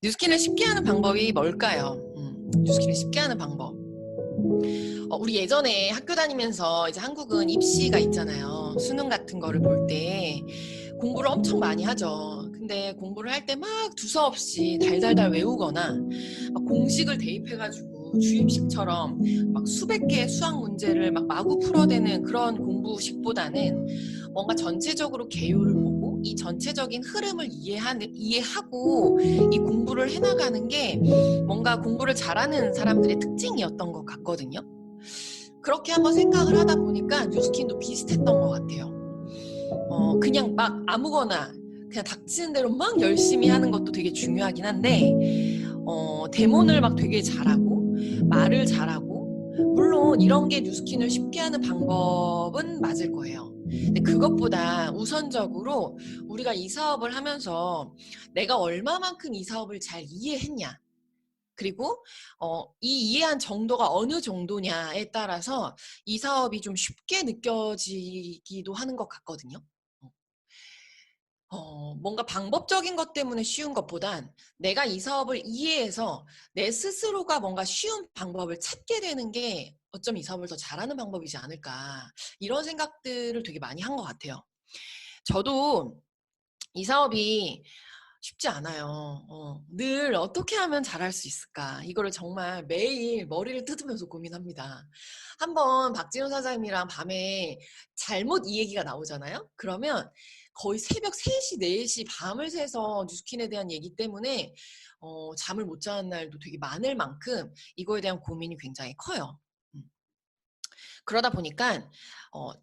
뉴스킨을 쉽게 하는 방법이 뭘까요? 뉴스킨을 쉽게 하는 방법. 우리 예전에 학교 다니면서 이제 한국은 입시가 있잖아요. 수능 같은 거를 볼 때 공부를 엄청 많이 하죠. 근데 공부를 할 때 막 두서없이 달달달 외우거나 막 공식을 대입해가지고 주입식처럼 막 수백 개의 수학 문제를 막 마구 풀어대는 그런 공부식보다는 뭔가 전체적으로 개요를 보고 이 전체적인 흐름을 이해하고 이 공부를 해나가는 게 뭔가 공부를 잘하는 사람들의 특징이었던 것 같거든요. 그렇게 한번 생각을 하다 보니까 뉴스킨도 비슷했던 것 같아요. 그냥 막 아무거나 그냥 닥치는 대로 막 열심히 하는 것도 되게 중요하긴 한데 대본을 막 되게 잘하고 말을 잘하고 물론 이런 게 뉴스킨을 쉽게 하는 방법은 맞을 거예요. 근데 그것보다 우선적으로 우리가 이 사업을 하면서 내가 얼마만큼 이 사업을 잘 이해했냐, 그리고 이 이해한 정도가 어느 정도냐에 따라서 이 사업이 좀 쉽게 느껴지기도 하는 것 같거든요. 뭔가 방법적인 것 때문에 쉬운 것보단 내가 이 사업을 이해해서 내 스스로가 뭔가 쉬운 방법을 찾게 되는 게 어쩜 이 사업을 더 잘하는 방법이지 않을까, 이런 생각들을 되게 많이 한 것 같아요. 저도 이 사업이 쉽지 않아요. 늘 어떻게 하면 잘할 수 있을까? 이거를 정말 매일 머리를 뜯으면서 고민합니다. 한번 박지훈 사장님이랑 밤에 잘못 이 얘기가 나오잖아요? 그러면 거의 새벽 3시, 4시 밤을 새서 뉴스킨에 대한 얘기 때문에 잠을 못 자는 날도 되게 많을 만큼 이거에 대한 고민이 굉장히 커요. 음. 그러다 보니까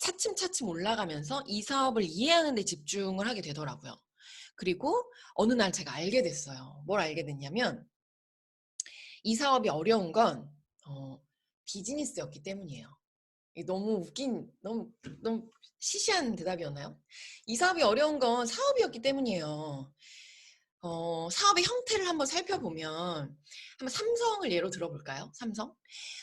차츰차츰 올라가면서 이 사업을 이해하는 데 집중을 하게 되더라고요. 그리고 어느 날 제가 알게 됐어요. 뭘 알게 됐냐면 이 사업이 어려운 건 비즈니스였기 때문이에요. 너무 웃긴, 너무 시시한 대답이었나요? 이 사업이 어려운 건 사업이었기 때문이에요. 사업의 형태를 한번 살펴보면, 한번 삼성을 예로 들어볼까요?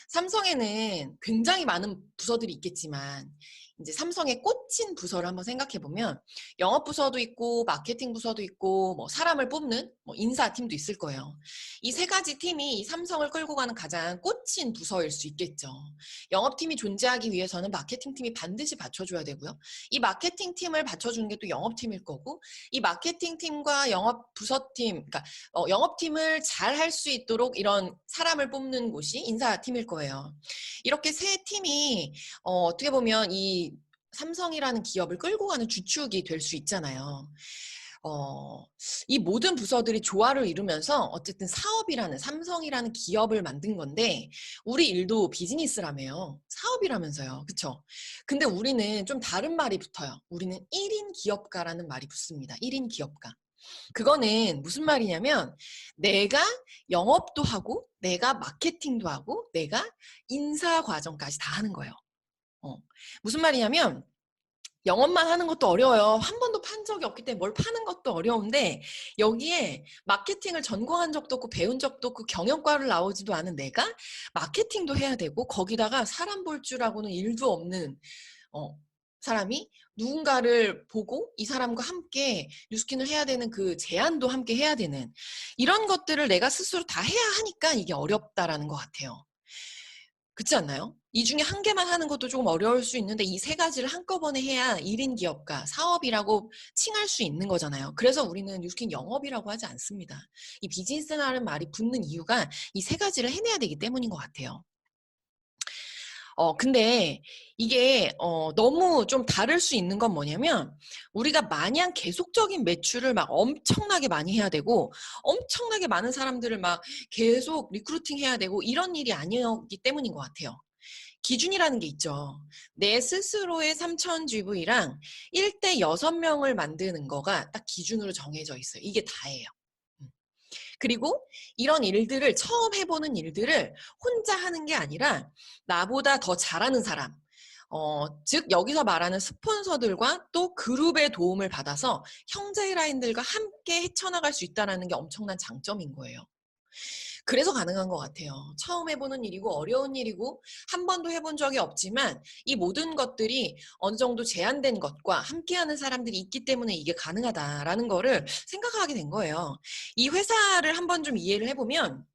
삼성에는 굉장히 많은 부서들이 있겠지만 이제 삼성의 꽂힌 부서를 한번 생각해 보면 영업 부서도 있고 마케팅 부서도 있고 뭐 사람을 뽑는 뭐 인사팀도 있을 거예요. 이 세 가지 팀이 이 삼성을 끌고 가는 가장 꽂힌 부서일 수 있겠죠. 영업팀이 존재하기 위해서는 마케팅팀이 반드시 받쳐줘야 되고요. 이 마케팅팀을 받쳐주는 게 또 영업팀일 거고, 이 마케팅팀과 영업 부서팀, 그러니까 영업팀을 잘 할 수 있도록 이런 사람을 뽑는 곳이 인사팀일 거예요. 이렇게 세 팀이 어떻게 보면 이 삼성이라는 기업을 끌고 가는 주축이 될 수 있잖아요. 이 모든 부서들이 조화를 이루면서 어쨌든 사업이라는, 삼성이라는 기업을 만든 건데 우리 일도 비즈니스라며요. 사업이라면서요. 그쵸? 근데 우리는 좀 다른 말이 붙어요. 우리는 1인 기업가라는 말이 붙습니다. 1인 기업가. 그거는 무슨 말이냐면 내가 영업도 하고 내가 마케팅도 하고 내가 인사 과정까지 다 하는 거예요. 무슨 말이냐면 영업만 하는 것도 어려워요. 한 번도 판 적이 없기 때문에 뭘 파는 것도 어려운데 여기에 마케팅을 전공한 적도 없고 배운 적도 없고 경영과를 나오지도 않은 내가 마케팅도 해야 되고 거기다가 사람 볼 줄 알고는 일도 없는 사람이 누군가를 보고 이 사람과 함께 뉴스킨을 해야 되는 그 제안도 함께 해야 되는 이런 것들을 내가 스스로 다 해야 하니까 이게 어렵다라는 것 같아요. 그렇지 않나요? 이 중에 한 개만 하는 것도 조금 어려울 수 있는데 이 세 가지를 한꺼번에 해야 1인 기업가, 사업이라고 칭할 수 있는 거잖아요. 그래서 우리는 뉴스킨 영업이라고 하지 않습니다. 이 비즈니스라는 말이 붙는 이유가 이 세 가지를 해내야 되기 때문인 것 같아요. 근데 이게 너무 좀 다를 수 있는 건 뭐냐면 우리가 마냥 계속적인 매출을 막 엄청나게 많이 해야 되고 엄청나게 많은 사람들을 막 계속 리크루팅 해야 되고 이런 일이 아니었기 때문인 것 같아요. 기준이라는 게 있죠. 내 스스로의 3000GV랑 1대 6명을 만드는 거가 딱 기준으로 정해져 있어요. 이게 다예요. 그리고 이런 일들을 처음 해보는 일들을 혼자 하는 게 아니라 나보다 더 잘하는 사람, 즉 여기서 말하는 스폰서들과 또 그룹의 도움을 받아서 형제 라인들과 함께 헤쳐나갈 수 있다는 게 엄청난 장점인 거예요. 그래서 가능한 것 같아요. 처음 해보는 일이고 어려운 일이고 한 번도 해본 적이 없지만 이 모든 것들이 어느 정도 제한된 것과 함께하는 사람들이 있기 때문에 이게 가능하다라는 거를 생각하게 된 거예요. 이 회사를 한번 좀 이해를 해보면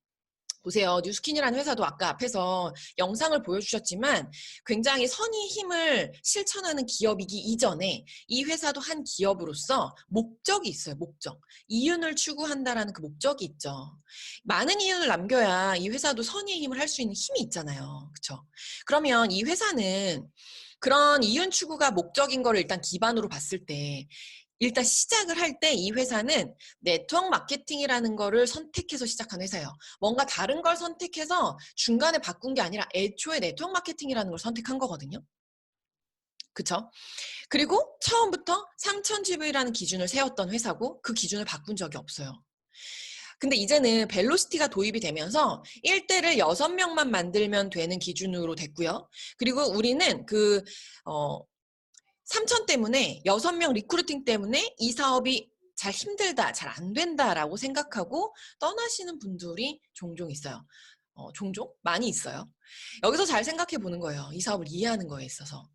보세요. 뉴스킨이라는 회사도 아까 앞에서 영상을 보여주셨지만 굉장히 선의 힘을 실천하는 기업이기 이전에 이 회사도 한 기업으로서 목적이 있어요. 목적. 이윤을 추구한다라는 그 목적이 있죠. 많은 이윤을 남겨야 이 회사도 선의의 힘을 할 수 있는 힘이 있잖아요. 그렇죠? 그러면 이 회사는 그런 이윤 추구가 목적인 거를 일단 기반으로 봤을 때 일단 시작을 할 때 이 회사는 네트워크 마케팅이라는 거를 선택해서 시작한 회사예요. 뭔가 다른 걸 선택해서 중간에 바꾼 게 아니라 애초에 네트워크 마케팅이라는 걸 선택한 거거든요. 그쵸? 그리고 처음부터 3000GV라는 기준을 세웠던 회사고 그 기준을 바꾼 적이 없어요. 근데 이제는 벨로시티가 도입이 되면서 1대를 6명만 만들면 되는 기준으로 됐고요. 그리고 우리는 3천 때문에 6명 리크루팅 때문에 이 사업이 잘 힘들다, 잘 안 된다라고 생각하고 떠나시는 분들이 종종 있어요. 종종? 많이 있어요. 여기서 잘 생각해 보는 거예요. 이 사업을 이해하는 거에 있어서.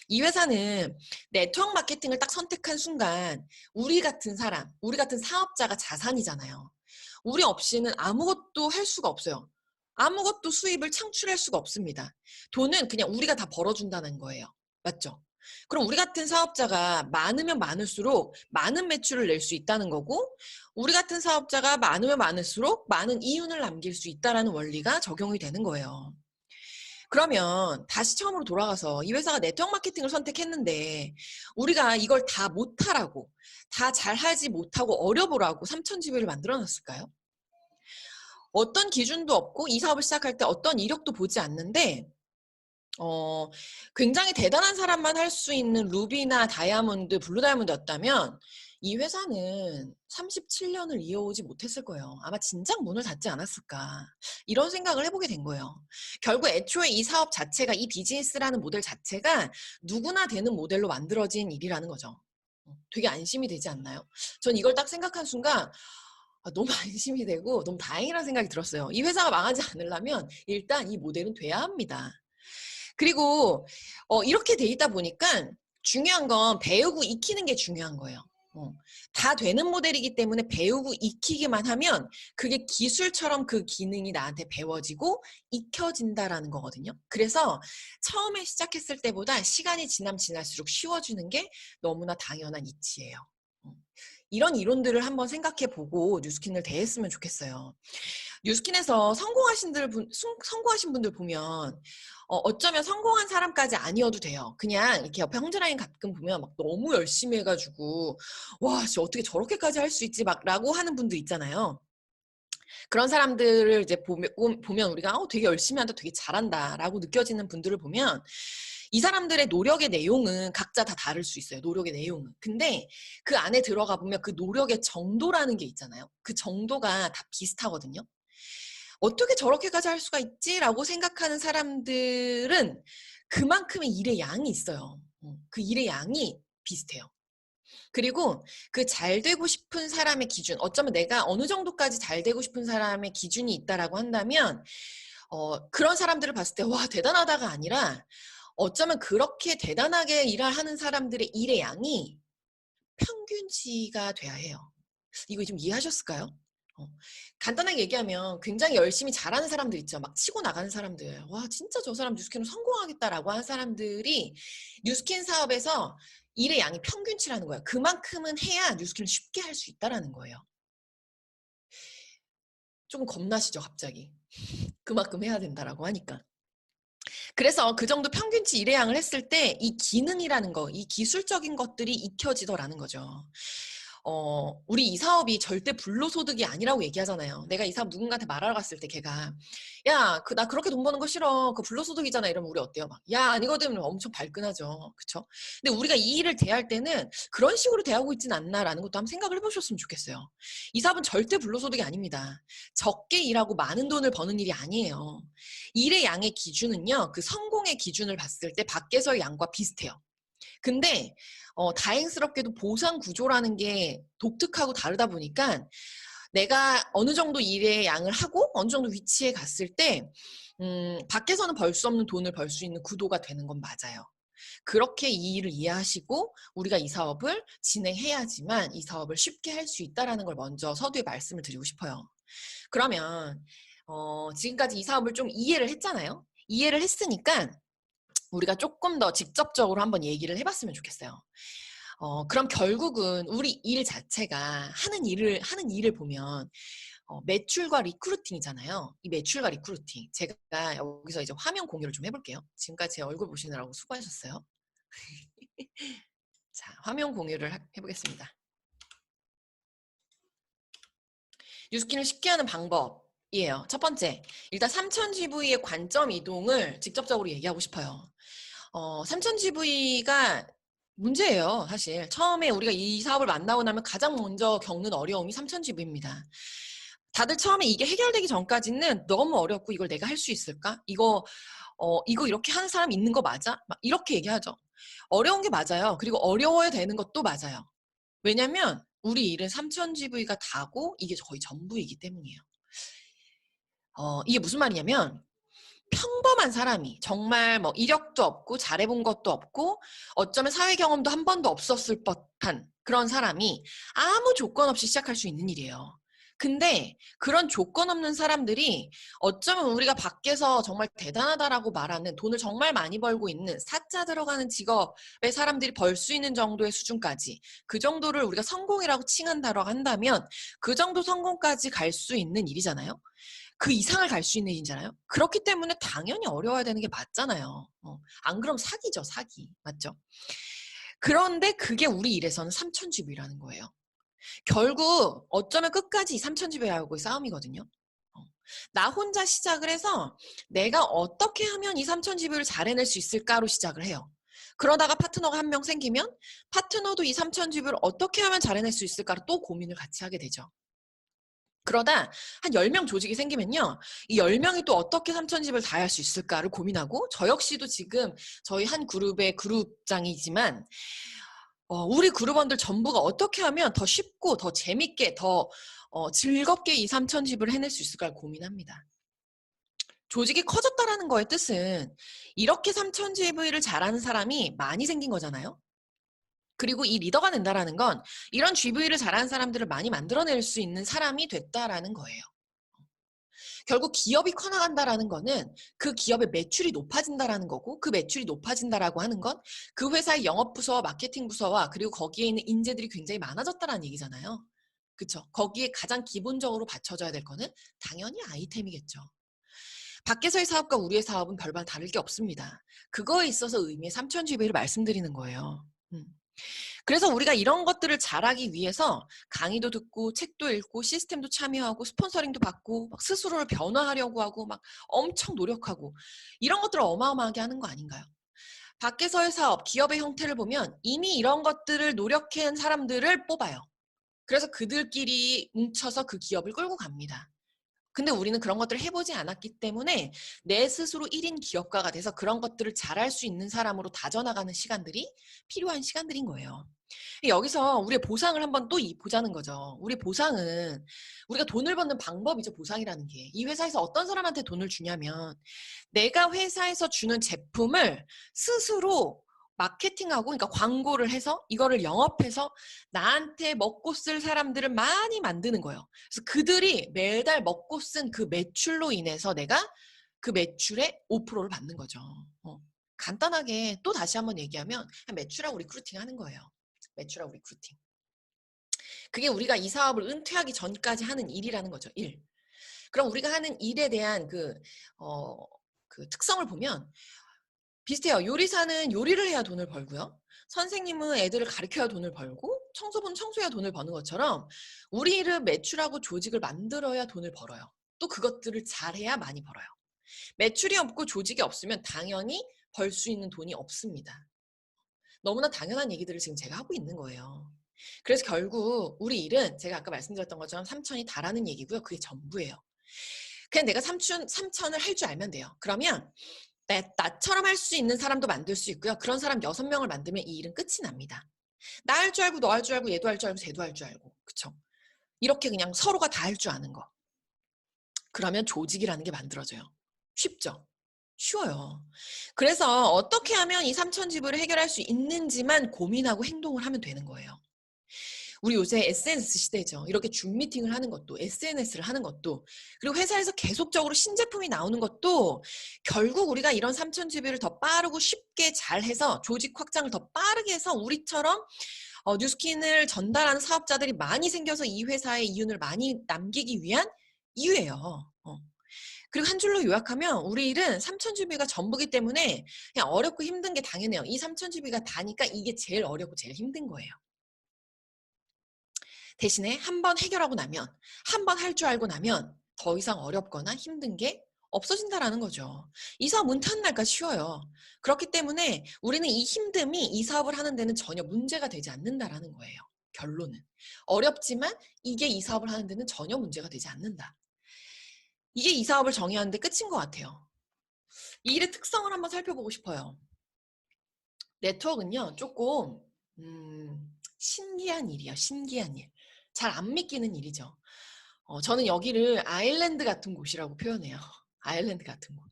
이 회사는 네트워크 마케팅을 딱 선택한 순간 우리 같은 사람, 우리 같은 사업자가 자산이잖아요. 우리 없이는 아무것도 할 수가 없어요. 아무것도 수입을 창출할 수가 없습니다. 돈은 그냥 우리가 다 벌어준다는 거예요. 맞죠? 그럼 우리 같은 사업자가 많으면 많을수록 많은 매출을 낼 수 있다는 거고 우리 같은 사업자가 많으면 많을수록 많은 이윤을 남길 수 있다는 원리가 적용이 되는 거예요. 그러면 다시 처음으로 돌아가서 이 회사가 네트워크 마케팅을 선택했는데 우리가 이걸 다 못하라고 다 잘하지 못하고 어려보라고 3000GV를 만들어 놨을까요? 어떤 기준도 없고 이 사업을 시작할 때 어떤 이력도 보지 않는데 굉장히 대단한 사람만 할 수 있는 루비나 다이아몬드, 블루 다이아몬드였다면 이 회사는 37년을 이어오지 못했을 거예요. 아마 진작 문을 닫지 않았을까. 이런 생각을 해보게 된 거예요. 결국 애초에 이 사업 자체가 이 비즈니스라는 모델 자체가 누구나 되는 모델로 만들어진 일이라는 거죠. 되게 안심이 되지 않나요? 전 이걸 딱 생각한 순간 너무 안심이 되고 너무 다행이라는 생각이 들었어요. 이 회사가 망하지 않으려면 일단 이 모델은 돼야 합니다. 그리고 이렇게 돼 있다 보니까 중요한 건 배우고 익히는 게 중요한 거예요. 다 되는 모델이기 때문에 배우고 익히기만 하면 그게 기술처럼 그 기능이 나한테 배워지고 익혀진다라는 거거든요. 그래서 처음에 시작했을 때보다 시간이 지날수록 쉬워지는 게 너무나 당연한 이치예요. 이런 이론들을 한번 생각해보고 뉴스킨을 대했으면 좋겠어요. 뉴스킨에서 성공하신 분들 보면 어쩌면 성공한 사람까지 아니어도 돼요. 그냥 이렇게 옆에 형제라인 가끔 보면 막 너무 열심히 해가지고 와, 진짜 어떻게 저렇게까지 할 수 있지? 막 라고 하는 분들 있잖아요. 그런 사람들을 이제 보면 우리가 되게 열심히 한다, 되게 잘한다라고 느껴지는 분들을 보면 이 사람들의 노력의 내용은 각자 다 다를 수 있어요. 노력의 내용은. 근데 그 안에 들어가 보면 그 노력의 정도라는 게 있잖아요. 그 정도가 다 비슷하거든요. 어떻게 저렇게까지 할 수가 있지라고 생각하는 사람들은 그만큼의 일의 양이 있어요. 그 일의 양이 비슷해요. 그리고 그 잘 되고 싶은 사람의 기준, 어쩌면 내가 어느 정도까지 잘 되고 싶은 사람의 기준이 있다라고 한다면 그런 사람들을 봤을 때 와, 대단하다가 아니라 어쩌면 그렇게 대단하게 일을 하는 사람들의 일의 양이 평균치가 돼야 해요. 이거 좀 이해하셨을까요? 간단하게 얘기하면 굉장히 열심히 잘하는 사람들 있죠. 막 치고 나가는 사람들. 와, 진짜 저 사람 뉴스킨으로 성공하겠다라고 하는 사람들이 뉴스킨 사업에서 일의 양이 평균치라는 거예요. 그만큼은 해야 뉴스킨을 쉽게 할 수 있다라는 거예요. 좀 겁나시죠, 갑자기. 그만큼 해야 된다라고 하니까. 그래서 그 정도 평균치 일의 양을 했을 때 이 기능이라는 거, 이 기술적인 것들이 익혀지더라는 거죠. 우리 이 사업이 절대 불로소득이 아니라고 얘기하잖아요. 내가 이 사업 누군가한테 말하러 갔을 때 걔가 야, 나 그렇게 돈 버는 거 싫어. 그 불로소득이잖아. 이러면 우리 어때요? 막, 야, 아니거든. 엄청 발끈하죠. 그쵸? 근데 우리가 이 일을 대할 때는 그런 식으로 대하고 있진 않나라는 것도 한번 생각을 해보셨으면 좋겠어요. 이 사업은 절대 불로소득이 아닙니다. 적게 일하고 많은 돈을 버는 일이 아니에요. 일의 양의 기준은요. 그 성공의 기준을 봤을 때 밖에서의 양과 비슷해요. 근데 다행스럽게도 보상 구조라는 게 독특하고 다르다 보니까 내가 어느 정도 일의 양을 하고 어느 정도 위치에 갔을 때 밖에서는 벌 수 없는 돈을 벌 수 있는 구도가 되는 건 맞아요. 그렇게 이 일을 이해하시고 우리가 이 사업을 진행해야지만 이 사업을 쉽게 할 수 있다는 걸 먼저 서두에 말씀을 드리고 싶어요. 그러면 지금까지 이 사업을 좀 이해를 했잖아요. 이해를 했으니까 우리가 조금 더 직접적으로 한번 얘기를 해봤으면 좋겠어요. 그럼 결국은 우리 일 자체가 하는 일을 보면 매출과 리크루팅이잖아요. 이 매출과 리크루팅. 제가 여기서 이제 화면 공유를 좀 해볼게요. 지금까지 제 얼굴 보시느라고 수고하셨어요. 자, 화면 공유를 해보겠습니다. 뉴스킨을 쉽게 하는 방법이에요. 첫 번째, 일단 3000GV의 관점 이동을 직접적으로 얘기하고 싶어요. 3000GV가 문제예요, 사실. 처음에 우리가 이 사업을 만나고 나면 가장 먼저 겪는 어려움이 3000GV입니다. 다들 처음에 이게 해결되기 전까지는 너무 어렵고 이걸 내가 할 수 있을까? 이거 이렇게 하는 사람 있는 거 맞아? 막 이렇게 얘기하죠. 어려운 게 맞아요. 그리고 어려워야 되는 것도 맞아요. 왜냐면 우리 일은 3000GV가 다고 이게 거의 전부이기 때문이에요. 이게 무슨 말이냐면 평범한 사람이 정말 뭐 이력도 없고 잘해본 것도 없고 어쩌면 사회 경험도 한 번도 없었을 법한 그런 사람이 아무 조건 없이 시작할 수 있는 일이에요. 근데 그런 조건 없는 사람들이 어쩌면 우리가 밖에서 정말 대단하다라고 말하는 돈을 정말 많이 벌고 있는 사자 들어가는 직업의 사람들이 벌 수 있는 정도의 수준까지 그 정도를 우리가 성공이라고 칭한다고 한다면 그 정도 성공까지 갈 수 있는 일이잖아요. 그 이상을 갈 수 있는 일이잖아요. 그렇기 때문에 당연히 어려워야 되는 게 맞잖아요. 안 그럼 사기죠, 사기. 맞죠? 그런데 그게 우리 일에서는 3000GV라는 거예요. 결국 어쩌면 끝까지 이 3000GV하고의 싸움이거든요. 나 혼자 시작을 해서 내가 어떻게 하면 이 3000GV를 잘 해낼 수 있을까로 시작을 해요. 그러다가 파트너가 한 명 생기면 파트너도 이 3000GV를 어떻게 하면 잘 해낼 수 있을까로 또 고민을 같이 하게 되죠. 그러다 한 10명 조직이 생기면요. 이 10명이 또 어떻게 3000집을 다 할 수 있을까를 고민하고 저 역시도 지금 저희 한 그룹의 그룹장이지만 우리 그룹원들 전부가 어떻게 하면 더 쉽고 더 재밌게 더 즐겁게 이 3000집을 해낼 수 있을까를 고민합니다. 조직이 커졌다라는 거의 뜻은 이렇게 3000GV를 잘하는 사람이 많이 생긴 거잖아요. 그리고 이 리더가 된다라는 건 이런 GV를 잘하는 사람들을 많이 만들어낼 수 있는 사람이 됐다라는 거예요. 결국 기업이 커나간다라는 거는 그 기업의 매출이 높아진다라는 거고 그 매출이 높아진다라고 하는 건 그 회사의 영업부서와 마케팅부서와 그리고 거기에 있는 인재들이 굉장히 많아졌다라는 얘기잖아요. 그렇죠? 거기에 가장 기본적으로 받쳐줘야 될 거는 당연히 아이템이겠죠. 밖에서의 사업과 우리의 사업은 별반 다를 게 없습니다. 그거에 있어서 의미의 3000GV를 말씀드리는 거예요. 그래서 우리가 이런 것들을 잘하기 위해서 강의도 듣고 책도 읽고 시스템도 참여하고 스폰서링도 받고 막 스스로를 변화하려고 하고 막 엄청 노력하고 이런 것들을 어마어마하게 하는 거 아닌가요? 밖에서의 사업, 기업의 형태를 보면 이미 이런 것들을 노력한 사람들을 뽑아요. 그래서 그들끼리 뭉쳐서 그 기업을 끌고 갑니다. 근데 우리는 그런 것들을 해보지 않았기 때문에 내 스스로 1인 기업가가 돼서 그런 것들을 잘할 수 있는 사람으로 다져나가는 시간들이 필요한 시간들인 거예요. 여기서 우리의 보상을 한번 또 보자는 거죠. 우리 보상은 우리가 돈을 버는 방법이죠. 보상이라는 게. 이 회사에서 어떤 사람한테 돈을 주냐면 내가 회사에서 주는 제품을 스스로 마케팅하고 그러니까 광고를 해서 이거를 영업해서 나한테 먹고 쓸 사람들을 많이 만드는 거예요. 그래서 그들이 매달 먹고 쓴 그 매출로 인해서 내가 그 매출의 5%를 받는 거죠. 간단하게 또 다시 한번 얘기하면 매출하고 리크루팅 하는 거예요. 매출하고 리크루팅. 그게 우리가 이 사업을 은퇴하기 전까지 하는 일이라는 거죠. 일. 그럼 우리가 하는 일에 대한 그 특성을 보면 비슷해요. 요리사는 요리를 해야 돈을 벌고요. 선생님은 애들을 가르쳐야 돈을 벌고 청소부는 청소해야 돈을 버는 것처럼 우리 일은 매출하고 조직을 만들어야 돈을 벌어요. 또 그것들을 잘해야 많이 벌어요. 매출이 없고 조직이 없으면 당연히 벌 수 있는 돈이 없습니다. 너무나 당연한 얘기들을 지금 제가 하고 있는 거예요. 그래서 결국 우리 일은 제가 아까 말씀드렸던 것처럼 3천이 다라는 얘기고요. 그게 전부예요. 그냥 내가 3천을 할 줄 알면 돼요. 그러면 나처럼 할 수 있는 사람도 만들 수 있고요. 그런 사람 6명을 만들면 이 일은 끝이 납니다. 나 할 줄 알고 너 할 줄 알고 얘도 할 줄 알고 쟤도 할 줄 알고 그쵸? 이렇게 그냥 서로가 다 할 줄 아는 거. 그러면 조직이라는 게 만들어져요. 쉽죠? 쉬워요. 그래서 어떻게 하면 이 삼천지부를 해결할 수 있는지만 고민하고 행동을 하면 되는 거예요. 우리 요새 SNS 시대죠. 이렇게 줌 미팅을 하는 것도, SNS를 하는 것도, 그리고 회사에서 계속적으로 신제품이 나오는 것도 결국 우리가 이런 삼천지부를 더 빠르고 쉽게 잘해서 조직 확장을 더 빠르게 해서 우리처럼 뉴스킨을 전달하는 사업자들이 많이 생겨서 이 회사의 이윤을 많이 남기기 위한 이유예요. 그리고 한 줄로 요약하면 우리 일은 삼천주비가 전부기 때문에 그냥 어렵고 힘든 게 당연해요. 이 삼천주비가 다니까 이게 제일 어렵고 제일 힘든 거예요. 대신에 한번 해결하고 나면, 한번 할 줄 알고 나면 더 이상 어렵거나 힘든 게 없어진다라는 거죠. 이 사업 문 타는 날까지 쉬워요. 그렇기 때문에 우리는 이 힘듦이 이 사업을 하는 데는 전혀 문제가 되지 않는다라는 거예요. 결론은. 어렵지만 이게 이 사업을 하는 데는 전혀 문제가 되지 않는다. 이게 이 사업을 정의하는 데 끝인 것 같아요. 이 일의 특성을 한번 살펴보고 싶어요. 네트워크는요, 조금 신기한 일이에요. 신기한 일. 잘 안 믿기는 일이죠. 저는 여기를 아일랜드 같은 곳이라고 표현해요. 아일랜드 같은 곳.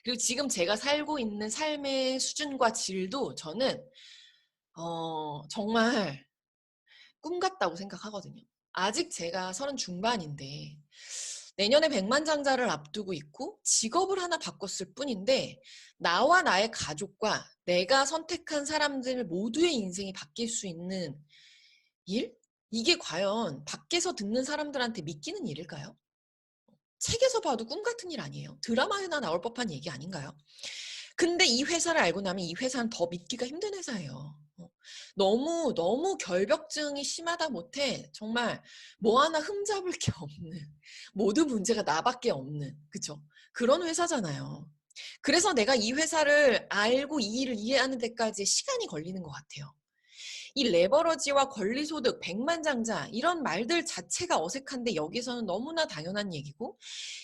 그리고 지금 제가 살고 있는 삶의 수준과 질도 저는 정말 꿈 같다고 생각하거든요. 아직 제가 30 중반인데 내년에 백만장자를 앞두고 있고 직업을 하나 바꿨을 뿐인데 나와 나의 가족과 내가 선택한 사람들 모두의 인생이 바뀔 수 있는 일? 이게 과연 밖에서 듣는 사람들한테 믿기는 일일까요? 책에서 봐도 꿈 같은 일 아니에요? 드라마에나 나올 법한 얘기 아닌가요? 근데 이 회사를 알고 나면 이 회사는 더 믿기가 힘든 회사예요. 너무 결벽증이 심하다 못해 정말 뭐 하나 흠잡을 게 없는 모든 문제가 나밖에 없는 그쵸? 그런 회사잖아요. 그래서 내가 이 회사를 알고 이 일을 이해하는 데까지 시간이 걸리는 것 같아요. 이 레버러지와 권리소득, 백만장자 이런 말들 자체가 어색한데 여기서는 너무나 당연한 얘기고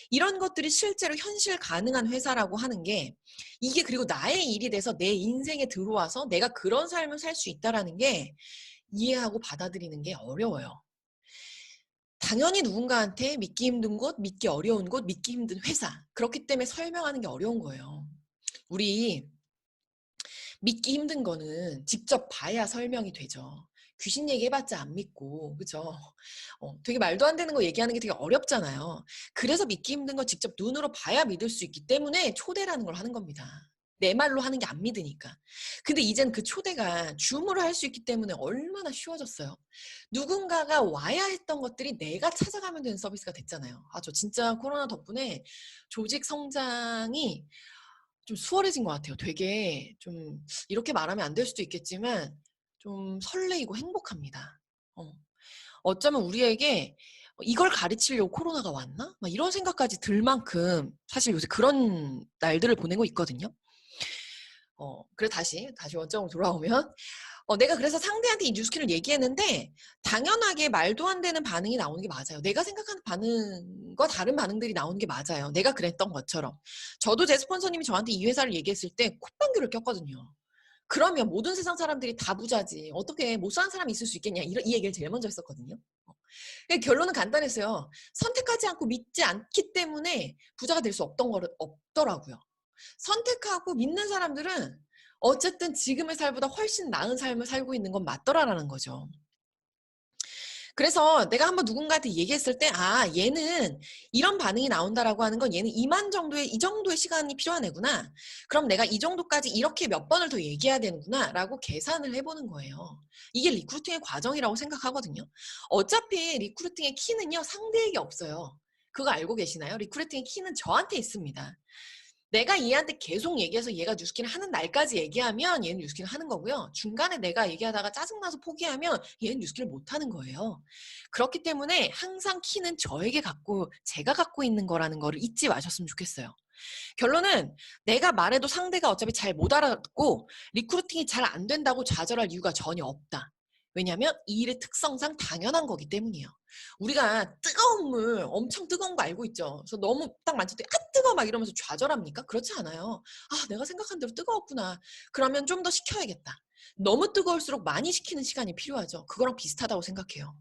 이런 것들이 실제로 현실 가능한 회사라고 하는 게 이게 그리고 나의 일이 돼서 내 인생에 들어와서 내가 그런 삶을 살 수 있다라는 게 이해하고 받아들이는 게 어려워요. 당연히 누군가한테 믿기 힘든 곳, 믿기 어려운 곳, 믿기 힘든 회사. 그렇기 때문에 설명하는 게 어려운 거예요. 우리 믿기 힘든 거는 직접 봐야 설명이 되죠. 귀신 얘기해봤자 안 믿고, 그죠? 되게 말도 안 되는 거 얘기하는 게 되게 어렵잖아요. 그래서 믿기 힘든 거 직접 눈으로 봐야 믿을 수 있기 때문에 초대라는 걸 하는 겁니다. 내 말로 하는 게 안 믿으니까. 근데 이젠 그 초대가 줌으로 할 수 있기 때문에 얼마나 쉬워졌어요. 누군가가 와야 했던 것들이 내가 찾아가면 되는 서비스가 됐잖아요. 저 진짜 코로나 덕분에 조직 성장이 좀 수월해진 것 같아요. 되게 좀 이렇게 말하면 안 될 수도 있겠지만 좀 설레이고 행복합니다. 어쩌면 우리에게 이걸 가르치려고 코로나가 왔나? 막 이런 생각까지 들 만큼 사실 요새 그런 날들을 보내고 있거든요. 그래 다시 원점으로 돌아오면 내가 그래서 상대한테 이 뉴스킨을 얘기했는데 당연하게 말도 안 되는 반응이 나오는 게 맞아요. 내가 생각하는 반응과 다른 반응들이 나오는 게 맞아요. 내가 그랬던 것처럼. 저도 제 스폰서님이 저한테 이 회사를 얘기했을 때 콧방귀를 꼈거든요. 그러면 모든 세상 사람들이 다 부자지. 어떻게 못 사는 사람이 있을 수 있겠냐. 이 얘기를 제일 먼저 했었거든요. 결론은 간단했어요. 선택하지 않고 믿지 않기 때문에 부자가 될 수 없더라고요. 선택하고 믿는 사람들은 어쨌든 지금의 삶보다 훨씬 나은 삶을 살고 있는 건 맞더라라는 거죠. 그래서 내가 한번 누군가한테 얘기했을 때 얘는 이런 반응이 나온다라고 하는 건 얘는 이 정도의 시간이 필요한 애구나. 그럼 내가 이 정도까지 이렇게 몇 번을 더 얘기해야 되는구나 라고 계산을 해보는 거예요. 이게 리크루팅의 과정이라고 생각하거든요. 어차피 리크루팅의 키는요. 상대에게 없어요. 그거 알고 계시나요? 리크루팅의 키는 저한테 있습니다. 내가 얘한테 계속 얘기해서 얘가 뉴스킨을 하는 날까지 얘기하면 얘는 뉴스킨을 하는 거고요. 중간에 내가 얘기하다가 짜증나서 포기하면 얘는 뉴스킨을 못 하는 거예요. 그렇기 때문에 항상 키는 제가 갖고 있는 거라는 거를 잊지 마셨으면 좋겠어요. 결론은 내가 말해도 상대가 어차피 잘 못 알아듣고 리크루팅이 잘 안 된다고 좌절할 이유가 전혀 없다. 왜냐하면 이 일의 특성상 당연한 거기 때문이에요. 우리가 뜨거운 물 엄청 뜨거운 거 알고 있죠. 그래서 너무 딱 만질 때 뜨거워 막 이러면서 좌절합니까? 그렇지 않아요. 내가 생각한 대로 뜨거웠구나. 그러면 좀 더 식혀야겠다. 너무 뜨거울수록 많이 식히는 시간이 필요하죠. 그거랑 비슷하다고 생각해요.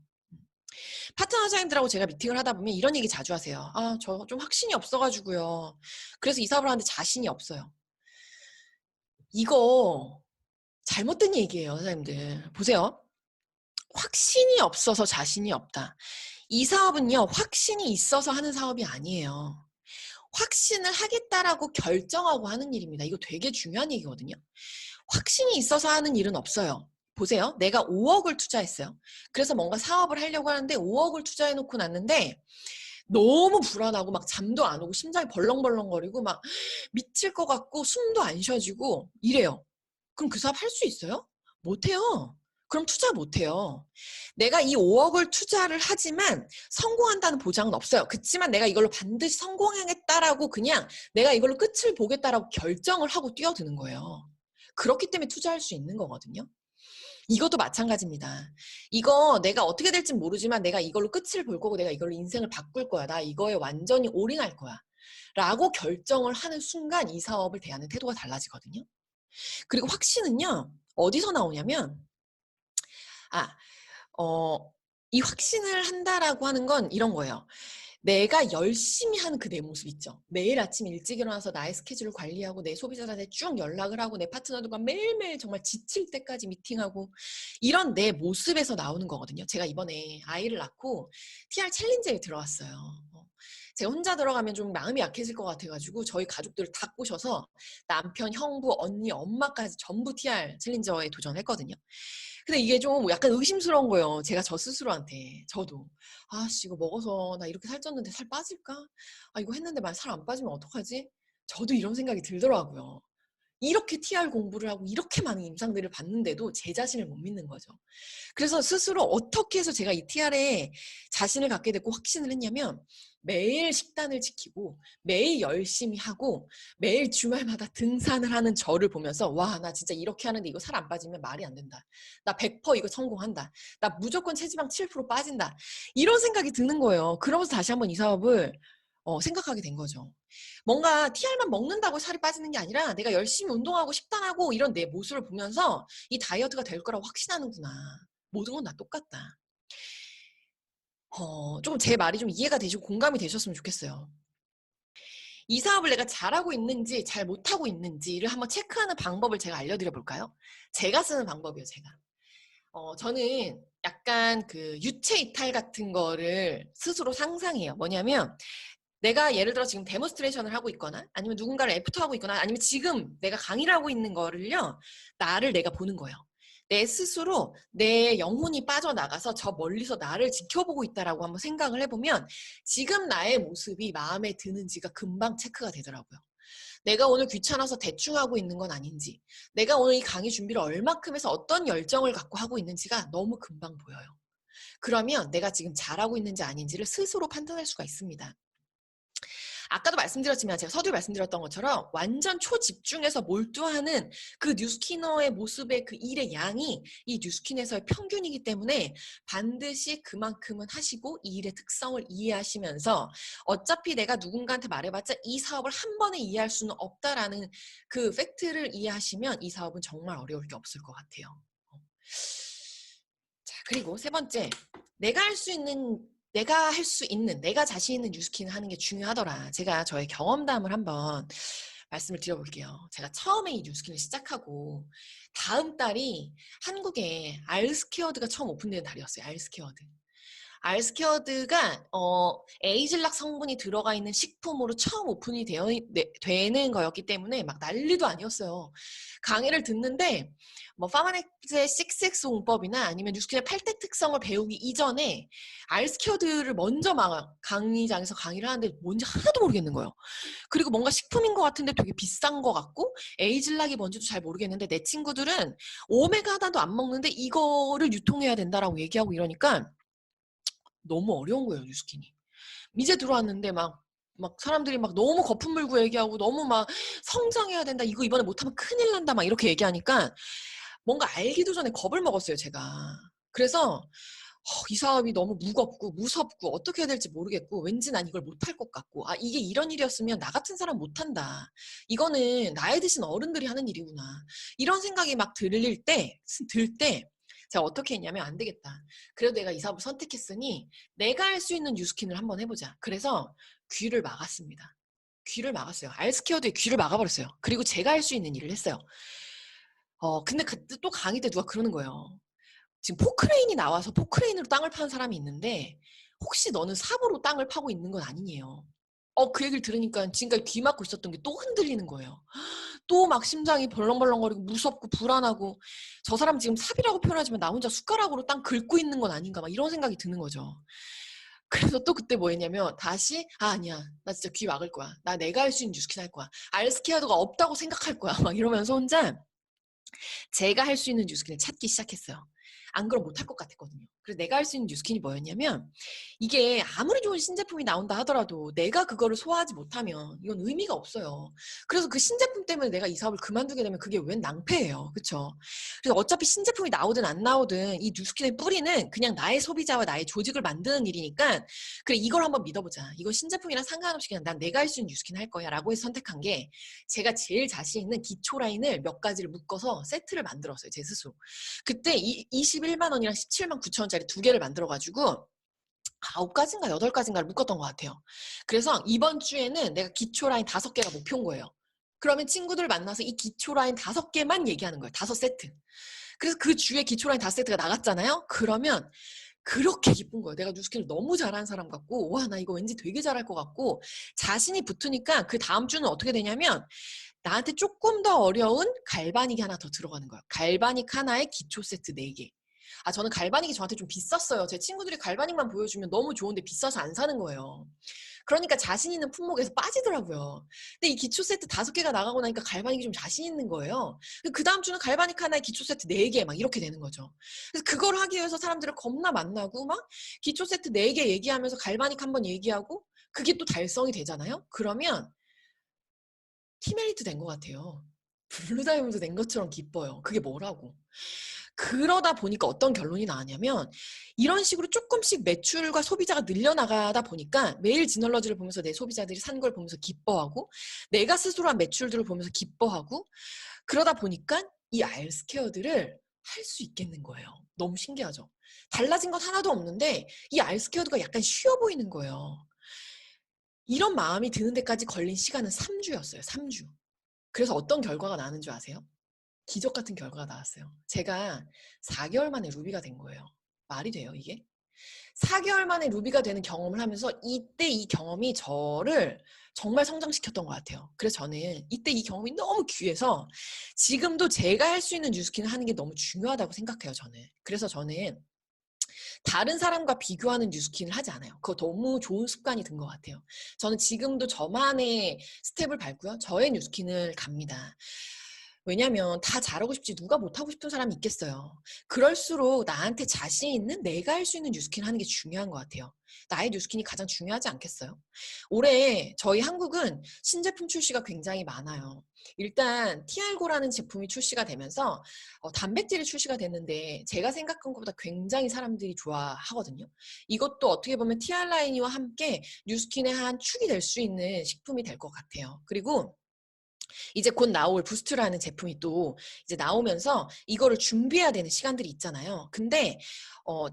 파트너 사장님들하고 제가 미팅을 하다 보면 이런 얘기 자주 하세요. 아, 저 좀 확신이 없어가지고요. 그래서 이 사업을 하는데 자신이 없어요. 이거 잘못된 얘기예요, 사장님들. 보세요. 확신이 없어서 자신이 없다. 이 사업은요, 확신이 있어서 하는 사업이 아니에요. 확신을 하겠다라고 결정하고 하는 일입니다. 이거 되게 중요한 얘기거든요. 확신이 있어서 하는 일은 없어요. 보세요. 내가 5억을 투자했어요. 그래서 뭔가 사업을 하려고 하는데 5억을 투자해놓고 났는데 너무 불안하고 막 잠도 안 오고 심장이 벌렁벌렁거리고 막 미칠 것 같고 숨도 안 쉬어지고 이래요. 그럼 그 사업 할 수 있어요? 못해요. 그럼 투자 못해요. 내가 이 5억을 투자를 하지만 성공한다는 보장은 없어요. 그치만 내가 이걸로 반드시 성공하겠다라고 그냥 내가 이걸로 끝을 보겠다라고 결정을 하고 뛰어드는 거예요. 그렇기 때문에 투자할 수 있는 거거든요. 이것도 마찬가지입니다. 이거 내가 어떻게 될지 모르지만 내가 이걸로 끝을 볼 거고 내가 이걸로 인생을 바꿀 거야. 나 이거에 완전히 올인할 거야. 라고 결정을 하는 순간 이 사업을 대하는 태도가 달라지거든요. 그리고 확신은요. 어디서 나오냐면 아, 이 확신을 한다라고 하는 건 이런 거예요. 내가 열심히 하는 그 내 모습 있죠. 매일 아침 일찍 일어나서 나의 스케줄을 관리하고 내 소비자들한테 쭉 연락을 하고 내 파트너들과 매일매일 정말 지칠 때까지 미팅하고 이런 내 모습에서 나오는 거거든요. 제가 이번에 아이를 낳고 TR 챌린지에 들어왔어요. 제가 혼자 들어가면 좀 마음이 약해질 것 같아가지고 저희 가족들을 다 꼬셔서 남편, 형부, 언니, 엄마까지 전부 TR 챌린저에 도전했거든요. 근데 이게 좀 약간 의심스러운 거예요. 제가 저 스스로한테. 저도. 아씨 이거 먹어서 나 이렇게 살쪘는데 살 빠질까? 아 이거 했는데 만약 살 안 빠지면 어떡하지? 저도 이런 생각이 들더라고요. 이렇게 TR 공부를 하고 이렇게 많은 임상들을 봤는데도 제 자신을 못 믿는 거죠. 그래서 스스로 어떻게 해서 제가 이 TR에 자신을 갖게 됐고 확신을 했냐면 매일 식단을 지키고 매일 열심히 하고 매일 주말마다 등산을 하는 저를 보면서 와, 나 진짜 이렇게 하는데 이거 살 안 빠지면 말이 안 된다. 나 100% 이거 성공한다. 나 무조건 체지방 7% 빠진다. 이런 생각이 드는 거예요. 그러면서 다시 한번 이 사업을 생각하게 된 거죠. 뭔가 TR만 먹는다고 살이 빠지는 게 아니라 내가 열심히 운동하고 식단하고 이런 내 모습을 보면서 이 다이어트가 될 거라고 확신하는구나. 모든 건 다 똑같다. 좀 제 말이 좀 이해가 되시고 공감이 되셨으면 좋겠어요. 이 사업을 내가 잘하고 있는지 잘 못하고 있는지를 한번 체크하는 방법을 제가 알려드려 볼까요? 제가 쓰는 방법이에요, 제가. 저는 약간 그 유체 이탈 같은 거를 스스로 상상해요. 뭐냐면 내가 예를 들어 지금 데모스트레이션을 하고 있거나 아니면 누군가를 애프터하고 있거나 아니면 지금 내가 강의를 하고 있는 거를요. 나를 내가 보는 거예요. 내 스스로 내 영혼이 빠져나가서 저 멀리서 나를 지켜보고 있다라고 한번 생각을 해보면 지금 나의 모습이 마음에 드는지가 금방 체크가 되더라고요. 내가 오늘 귀찮아서 대충 하고 있는 건 아닌지 내가 오늘 이 강의 준비를 얼마큼 해서 어떤 열정을 갖고 하고 있는지가 너무 금방 보여요. 그러면 내가 지금 잘하고 있는지 아닌지를 스스로 판단할 수가 있습니다. 아까도 말씀드렸지만 제가 서두에 말씀드렸던 것처럼 완전 초집중해서 몰두하는 그 뉴스키너의 모습의 그 일의 양이 이 뉴스키너에서의 평균이기 때문에 반드시 그만큼은 하시고 이 일의 특성을 이해하시면서 어차피 내가 누군가한테 말해봤자 이 사업을 한 번에 이해할 수는 없다라는 그 팩트를 이해하시면 이 사업은 정말 어려울 게 없을 것 같아요. 자, 그리고 세 번째, 내가 할 수 있는, 내가 자신 있는 뉴스키는 하는 게 중요하더라. 제가 저의 경험담을 한번 말씀을 드려볼게요. 제가 처음에 이 뉴스키를 시작하고 다음 달이 한국에 알스퀘어드가 처음 오픈되는 달이었어요. 알스퀘어드. 알스퀘어드가 에이즐락 성분이 들어가 있는 식품으로 처음 오픈이 되는 거였기 때문에 막 난리도 아니었어요. 강의를 듣는데 뭐 파마넥스의 6X 공법이나 아니면 뉴스킨의 8대 특성을 배우기 이전에 알스퀘어드를 먼저 막 강의장에서 강의를 하는데 뭔지 하나도 모르겠는 거예요. 그리고 뭔가 식품인 것 같은데 되게 비싼 것 같고 에이즐락이 뭔지도 잘 모르겠는데 내 친구들은 오메가 하나도 안 먹는데 이거를 유통해야 된다라고 얘기하고 이러니까 너무 어려운 거예요, 뉴스킨이. 이제 들어왔는데 막 사람들이 막 너무 거품 물고 얘기하고 너무 막 성장해야 된다. 이거 이번에 못하면 큰일 난다. 막 이렇게 얘기하니까 뭔가 알기도 전에 겁을 먹었어요, 제가. 그래서 이 사업이 너무 무겁고 무섭고 어떻게 해야 될지 모르겠고 왠지 난 이걸 못할 것 같고 아 이게 이런 일이었으면 나 같은 사람 못한다. 이거는 나이 드신 어른들이 하는 일이구나. 이런 생각이 막 들 때 제가 어떻게 했냐면 안 되겠다. 그래도 내가 이 사업을 선택했으니 내가 할 수 있는 뉴스킨을 한번 해보자. 그래서 귀를 막았습니다. 귀를 막았어요. 알스케어드의 귀를 막아버렸어요. 그리고 제가 할 수 있는 일을 했어요. 근데 그때 또 강의 때 누가 그러는 거예요. 지금 포크레인이 나와서 포크레인으로 땅을 파는 사람이 있는데 혹시 너는 삽으로 땅을 파고 있는 건 아니냐요. 그 얘기를 들으니까 지금까지 귀 막고 있었던 게 또 흔들리는 거예요. 또 막 심장이 벌렁벌렁거리고 무섭고 불안하고 저 사람 지금 삽이라고 표현하지만 나 혼자 숟가락으로 땅 긁고 있는 건 아닌가 막 이런 생각이 드는 거죠. 그래서 또 그때 뭐 했냐면 다시 아니야 나 진짜 귀 막을 거야. 나 내가 할 수 있는 뉴스킨 할 거야. 알스케어드가 없다고 생각할 거야. 막 이러면서 혼자 제가 할 수 있는 뉴스킨을 찾기 시작했어요. 안 그럼 못할 것 같았거든요. 그래서 내가 할 수 있는 뉴스킨이 뭐였냐면 이게 아무리 좋은 신제품이 나온다 하더라도 내가 그거를 소화하지 못하면 이건 의미가 없어요. 그래서 그 신제품 때문에 내가 이 사업을 그만두게 되면 그게 웬 낭패예요. 그렇죠? 그래서 어차피 신제품이 나오든 안 나오든 이 뉴스킨의 뿌리는 그냥 나의 소비자와 나의 조직을 만드는 일이니까 그래 이걸 한번 믿어보자. 이거 신제품이랑 상관없이 그냥 난 내가 할 수 있는 뉴스킨 할 거야 라고 해서 선택한 게 제가 제일 자신 있는 기초 라인을 몇 가지를 묶어서 세트를 만들었어요. 제 스스로. 그때 21만 원이랑 17만 9천 원짜리 두 개를 만들어가지고 9가지인가 8가지인가를 묶었던 것 같아요. 그래서 이번 주에는 내가 기초 라인 5개가 목표인 거예요. 그러면 친구들 만나서 이 기초 라인 5개만 얘기하는 거예요. 5세트. 그래서 그 주에 기초 라인 5세트가 나갔잖아요. 그러면 그렇게 기쁜 거예요. 내가 뉴스킨을 너무 잘하는 사람 같고 와 나 이거 왠지 되게 잘할 것 같고 자신이 붙으니까 그 다음 주는 어떻게 되냐면 나한테 조금 더 어려운 갈바닉이 하나 더 들어가는 거예요. 갈바닉 하나에 기초 세트 4개. 저는 갈바닉이 저한테 좀 비쌌어요. 제 친구들이 갈바닉만 보여주면 너무 좋은데 비싸서 안 사는 거예요. 그러니까 자신 있는 품목에서 빠지더라고요. 근데 이 기초 세트 5개가 나가고 나니까 갈바닉이 좀 자신 있는 거예요. 그 다음 주는 갈바닉 하나에 기초 세트 4개 막 이렇게 되는 거죠. 그래서 그걸 하기 위해서 사람들을 겁나 만나고 막 기초 세트 4개 얘기하면서 갈바닉 한번 얘기하고 그게 또 달성이 되잖아요. 그러면 티메리트 된 것 같아요. 블루다이몬드 된 것처럼 기뻐요. 그게 뭐라고. 그러다 보니까 어떤 결론이 나왔냐면 이런 식으로 조금씩 매출과 소비자가 늘려나가다 보니까 매일 지널러지를 보면서 내 소비자들이 산 걸 보면서 기뻐하고 내가 스스로 한 매출들을 보면서 기뻐하고 그러다 보니까 이 알스케어들을 할 수 있겠는 거예요. 너무 신기하죠. 달라진 건 하나도 없는데 이 알스케어드가 약간 쉬워 보이는 거예요. 이런 마음이 드는 데까지 걸린 시간은 3주였어요. 3주. 그래서 어떤 결과가 나는 줄 아세요? 기적 같은 결과가 나왔어요. 제가 4개월 만에 루비가 된 거예요. 말이 돼요, 이게? 4개월 만에 루비가 되는 경험을 하면서 이때 이 경험이 저를 정말 성장시켰던 것 같아요. 그래서 저는 이때 이 경험이 너무 귀해서 지금도 제가 할 수 있는 뉴스킨을 하는 게 너무 중요하다고 생각해요, 저는. 그래서 저는 다른 사람과 비교하는 뉴스킨을 하지 않아요. 그거 너무 좋은 습관이 든 것 같아요. 저는 지금도 저만의 스텝을 밟고요. 저의 뉴스킨을 갑니다. 왜냐면 다 잘하고 싶지 누가 못하고 싶은 사람이 있겠어요. 그럴수록 나한테 자신 있는 내가 할 수 있는 뉴스킨 하는 게 중요한 것 같아요. 나의 뉴스킨이 가장 중요하지 않겠어요? 올해 저희 한국은 신제품 출시가 굉장히 많아요. 일단 티알고라는 제품이 출시가 되면서 단백질이 출시가 됐는데 제가 생각한 것보다 굉장히 사람들이 좋아하거든요. 이것도 어떻게 보면 티알라인이와 함께 뉴스킨의 한 축이 될 수 있는 식품이 될 것 같아요. 그리고 이제 곧 나올 부스트라는 제품이 또 이제 나오면서 이거를 준비해야 되는 시간들이 있잖아요. 근데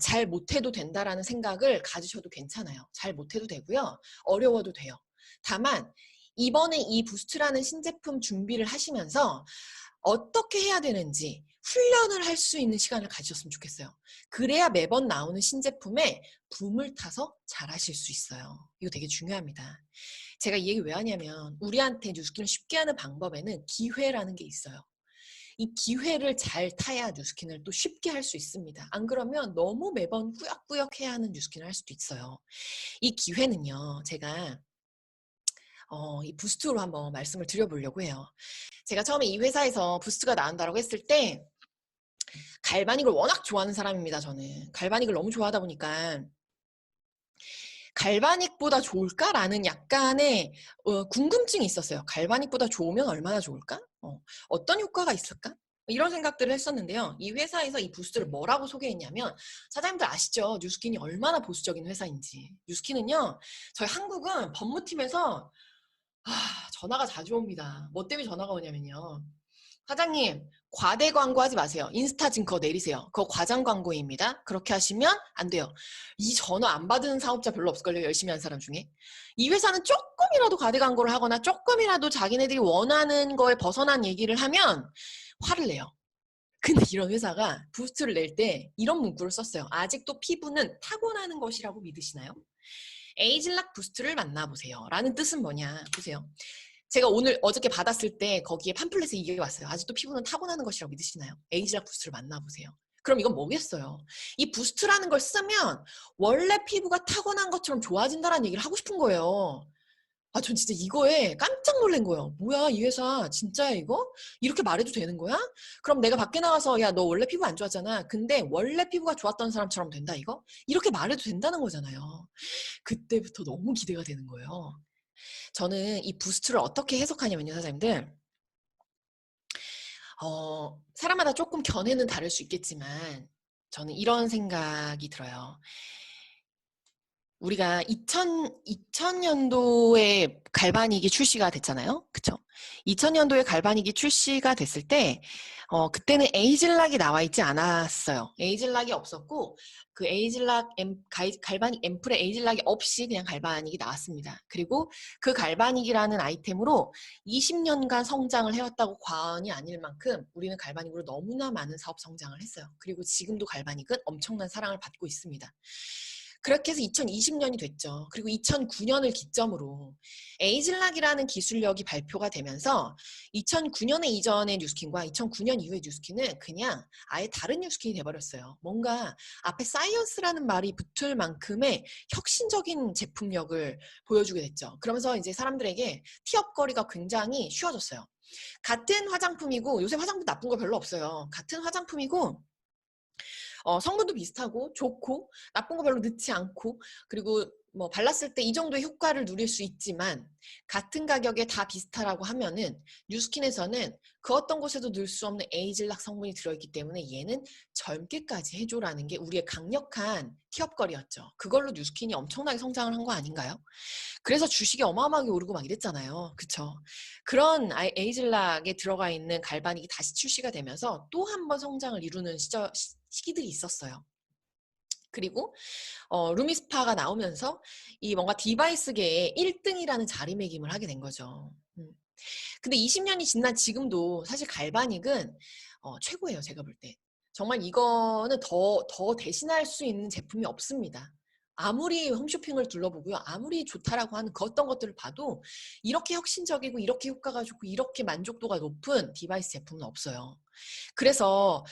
잘 못해도 된다라는 생각을 가지셔도 괜찮아요. 잘 못해도 되고요. 어려워도 돼요. 다만 이번에 이 부스트라는 신제품 준비를 하시면서 어떻게 해야 되는지 훈련을 할 수 있는 시간을 가지셨으면 좋겠어요. 그래야 매번 나오는 신제품에 붐을 타서 잘하실 수 있어요. 이거 되게 중요합니다. 제가 이 얘기 왜 하냐면 우리한테 뉴스킨을 쉽게 하는 방법에는 기회라는 게 있어요. 이 기회를 잘 타야 뉴스킨을 또 쉽게 할 수 있습니다. 안 그러면 너무 매번 꾸역꾸역 해야 하는 뉴스킨을 할 수도 있어요. 이 기회는요. 제가 이 부스트로 한번 말씀을 드려보려고 해요. 제가 처음에 이 회사에서 부스트가 나온다고 했을 때 갈바닉을 워낙 좋아하는 사람입니다. 저는 갈바닉을 너무 좋아하다 보니까 갈바닉보다 좋을까라는 약간의 궁금증이 있었어요. 갈바닉보다 좋으면 얼마나 좋을까? 어떤 효과가 있을까? 이런 생각들을 했었는데요. 이 회사에서 이 부스트를 뭐라고 소개했냐면 사장님들 아시죠? 뉴스킨이 얼마나 보수적인 회사인지. 뉴스킨은요. 저희 한국은 법무팀에서 전화가 자주 옵니다. 뭐 때문에 전화가 오냐면요. 사장님 과대 광고하지 마세요. 인스타 지금 그거 내리세요. 그거 과장 광고입니다. 그렇게 하시면 안 돼요. 이 전화 안 받은 사업자 별로 없을걸요. 열심히 한 사람 중에. 이 회사는 조금이라도 과대 광고를 하거나 조금이라도 자기네들이 원하는 거에 벗어난 얘기를 하면 화를 내요. 근데 이런 회사가 부스트를 낼 때 이런 문구를 썼어요. 아직도 피부는 타고나는 것이라고 믿으시나요? 에이즐락 부스트를 만나보세요. 라는 뜻은 뭐냐. 보세요. 제가 어저께 받았을 때 거기에 팜플렛에 이게 왔어요. 아직도 피부는 타고나는 것이라고 믿으시나요? 에이즐락 부스트를 만나보세요. 그럼 이건 뭐겠어요? 이 부스트라는 걸 쓰면 원래 피부가 타고난 것처럼 좋아진다는 얘기를 하고 싶은 거예요. 아, 전 진짜 이거에 깜짝 놀란 거예요. 뭐야, 이 회사 진짜야 이거? 이렇게 말해도 되는 거야? 그럼 내가 밖에 나가서 야, 너 원래 피부 안 좋았잖아. 근데 원래 피부가 좋았던 사람처럼 된다 이거? 이렇게 말해도 된다는 거잖아요. 그때부터 너무 기대가 되는 거예요. 저는 이 부스트를 어떻게 해석하냐면요, 사장님들. 사람마다 조금 견해는 다를 수 있겠지만 저는 이런 생각이 들어요. 우리가 2000년도에 갈바닉이 출시가 됐잖아요. 그쵸? 2000년도에 갈바닉이 출시가 됐을 때, 그때는 에이즐락이 나와 있지 않았어요. 에이즐락이 없었고, 그 갈바닉 앰플에 에이즐락이 없이 그냥 갈바닉이 나왔습니다. 그리고 그 갈바닉이라는 아이템으로 20년간 성장을 해왔다고 과언이 아닐 만큼 우리는 갈바닉으로 너무나 많은 사업 성장을 했어요. 그리고 지금도 갈바닉은 엄청난 사랑을 받고 있습니다. 그렇게 해서 2020년이 됐죠. 그리고 2009년을 기점으로 에이즐락이라는 기술력이 발표가 되면서 2009년에 이전의 뉴스킨과 2009년 이후의 뉴스킨은 그냥 아예 다른 뉴스킨이 돼버렸어요. 뭔가 앞에 사이언스라는 말이 붙을 만큼의 혁신적인 제품력을 보여주게 됐죠. 그러면서 이제 사람들에게 티업거리가 굉장히 쉬워졌어요. 같은 화장품이고 요새 화장품 나쁜 거 별로 없어요. 같은 화장품이고 성분도 비슷하고 좋고 나쁜 거 별로 넣지 않고 그리고 뭐 발랐을 때 이 정도의 효과를 누릴 수 있지만 같은 가격에 다 비슷하라고 하면은 뉴스킨에서는 그 어떤 곳에도 넣을 수 없는 에이즐락 성분이 들어있기 때문에 얘는 젊게까지 해줘라는 게 우리의 강력한 티업거리였죠. 그걸로 뉴스킨이 엄청나게 성장을 한 거 아닌가요? 그래서 주식이 어마어마하게 오르고 막 이랬잖아요. 그쵸? 그런 에이즐락에 들어가 있는 갈바닉이 다시 출시가 되면서 또 한 번 성장을 이루는 시기들이 있었어요. 그리고 루미스파가 나오면서 이 뭔가 디바이스계의 1등이라는 자리매김을 하게 된 거죠. 근데 20년이 지난 지금도 사실 갈바닉은 최고예요. 제가 볼 때. 정말 이거는 더 대신할 수 있는 제품이 없습니다. 아무리 홈쇼핑을 둘러보고요. 아무리 좋다라고 하는 그 어떤 것들을 봐도 이렇게 혁신적이고 이렇게 효과가 좋고 이렇게 만족도가 높은 디바이스 제품은 없어요. 그래서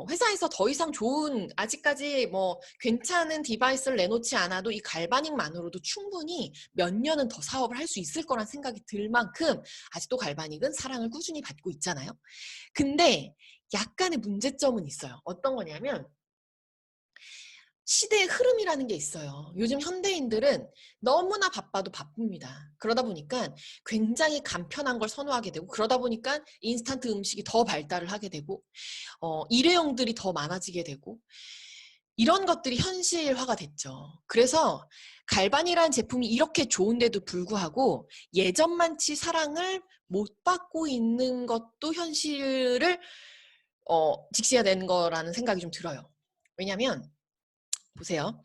회사에서 더 이상 좋은 아직까지 뭐 괜찮은 디바이스를 내놓지 않아도 이 갈바닉만으로도 충분히 몇 년은 더 사업을 할 수 있을 거란 생각이 들 만큼 아직도 갈바닉은 사랑을 꾸준히 받고 있잖아요. 근데 약간의 문제점은 있어요. 어떤 거냐면 시대의 흐름이라는 게 있어요. 요즘 현대인들은 너무나 바빠도 바쁩니다. 그러다 보니까 굉장히 간편한 걸 선호하게 되고 그러다 보니까 인스턴트 음식이 더 발달을 하게 되고 일회용들이 더 많아지게 되고 이런 것들이 현실화가 됐죠. 그래서 갈반이라는 제품이 이렇게 좋은데도 불구하고 예전만치 사랑을 못 받고 있는 것도 현실을 직시해야 되는 거라는 생각이 좀 들어요. 왜냐면 보세요.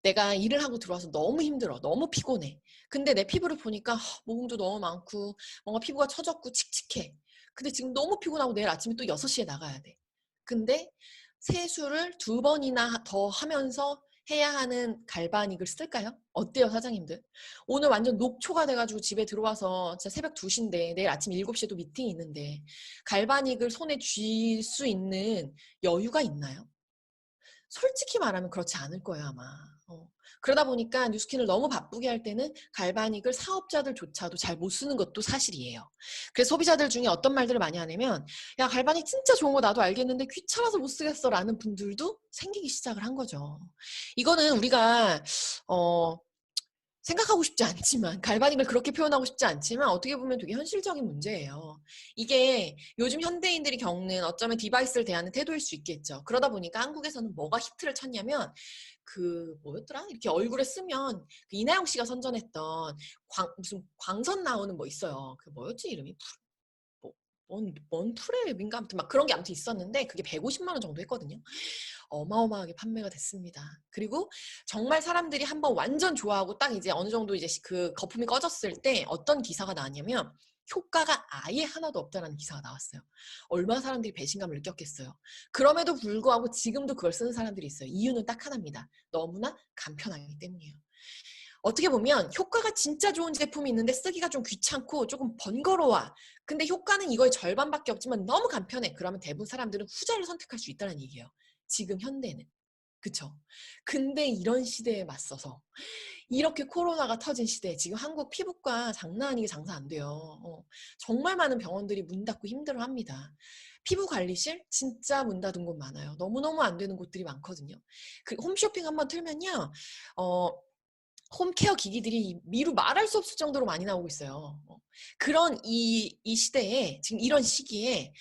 내가 일을 하고 들어와서 너무 힘들어. 너무 피곤해. 근데 내 피부를 보니까 모공도 너무 많고 뭔가 피부가 처졌고 칙칙해. 근데 지금 너무 피곤하고 내일 아침에 또 6시에 나가야 돼. 근데 세수를 2번이나 더 하면서 해야 하는 갈바닉을 쓸까요? 어때요, 사장님들? 오늘 완전 녹초가 돼가지고 집에 들어와서 진짜 새벽 2시인데 내일 아침 7시에도 미팅이 있는데 갈바닉을 손에 쥘 수 있는 여유가 있나요? 솔직히 말하면 그렇지 않을 거예요, 아마. 그러다 보니까 뉴스킨을 너무 바쁘게 할 때는 갈바닉을 사업자들조차도 잘 못 쓰는 것도 사실이에요. 그래서 소비자들 중에 어떤 말들을 많이 하냐면 야, 갈바닉 진짜 좋은 거 나도 알겠는데 귀찮아서 못 쓰겠어 라는 분들도 생기기 시작을 한 거죠. 이거는 우리가 생각하고 싶지 않지만 갈바닉을 그렇게 표현하고 싶지 않지만 어떻게 보면 되게 현실적인 문제예요. 이게 요즘 현대인들이 겪는 어쩌면 디바이스를 대하는 태도일 수 있겠죠. 그러다 보니까 한국에서는 뭐가 히트를 쳤냐면 그 뭐였더라? 이렇게 얼굴에 쓰면 그 이나영 씨가 선전했던 무슨 광선 나오는 뭐 있어요. 그 뭐였지 이름이? 뭐 뭔 풀앱인가 아무튼 막 그런 게 아무튼 있었는데 그게 150만 원 정도 했거든요. 어마어마하게 판매가 됐습니다. 그리고 정말 사람들이 한번 완전 좋아하고 딱 이제 어느 정도 이제 그 거품이 꺼졌을 때 어떤 기사가 나왔냐면 효과가 아예 하나도 없다는 기사가 나왔어요. 얼마나 사람들이 배신감을 느꼈겠어요. 그럼에도 불구하고 지금도 그걸 쓰는 사람들이 있어요. 이유는 딱 하나입니다. 너무나 간편하기 때문이에요. 어떻게 보면 효과가 진짜 좋은 제품이 있는데 쓰기가 좀 귀찮고 조금 번거로워. 근데 효과는 이거의 절반밖에 없지만 너무 간편해. 그러면 대부분 사람들은 후자를 선택할 수 있다는 얘기예요. 지금 현대는. 그쵸? 근데 이런 시대에 맞서서 이렇게 코로나가 터진 시대에 지금 한국 피부과 장난 아니게 장사 안 돼요. 정말 많은 병원들이 문 닫고 힘들어합니다. 피부관리실 진짜 문 닫은 곳 많아요. 너무너무 안 되는 곳들이 많거든요. 홈쇼핑 한번 틀면요. 어, 홈케어 기기들이 미루 말할 수 없을 정도로 많이 나오고 있어요. 그런 이 시대에 지금 이런 시기에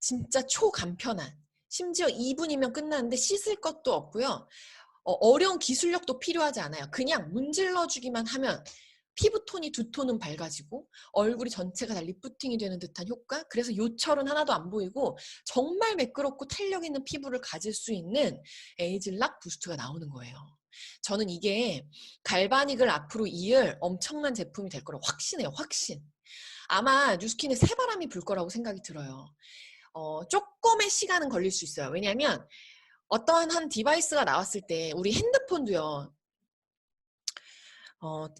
진짜 초간편한 심지어 2분이면 끝나는데 씻을 것도 없고요. 어려운 기술력도 필요하지 않아요. 그냥 문질러주기만 하면 피부톤이 두 톤은 밝아지고 얼굴이 전체가 다 리프팅이 되는 듯한 효과. 그래서 요철은 하나도 안 보이고 정말 매끄럽고 탄력 있는 피부를 가질 수 있는 에이즐락 부스트가 나오는 거예요. 저는 이게 갈바닉을 앞으로 이을 엄청난 제품이 될 거라고 확신해요. 확신. 아마 뉴스킨에 새바람이 불 거라고 생각이 들어요. 조금의 시간은 걸릴 수 있어요. 왜냐하면 어떠한 한 디바이스가 나왔을 때 우리 핸드폰도요.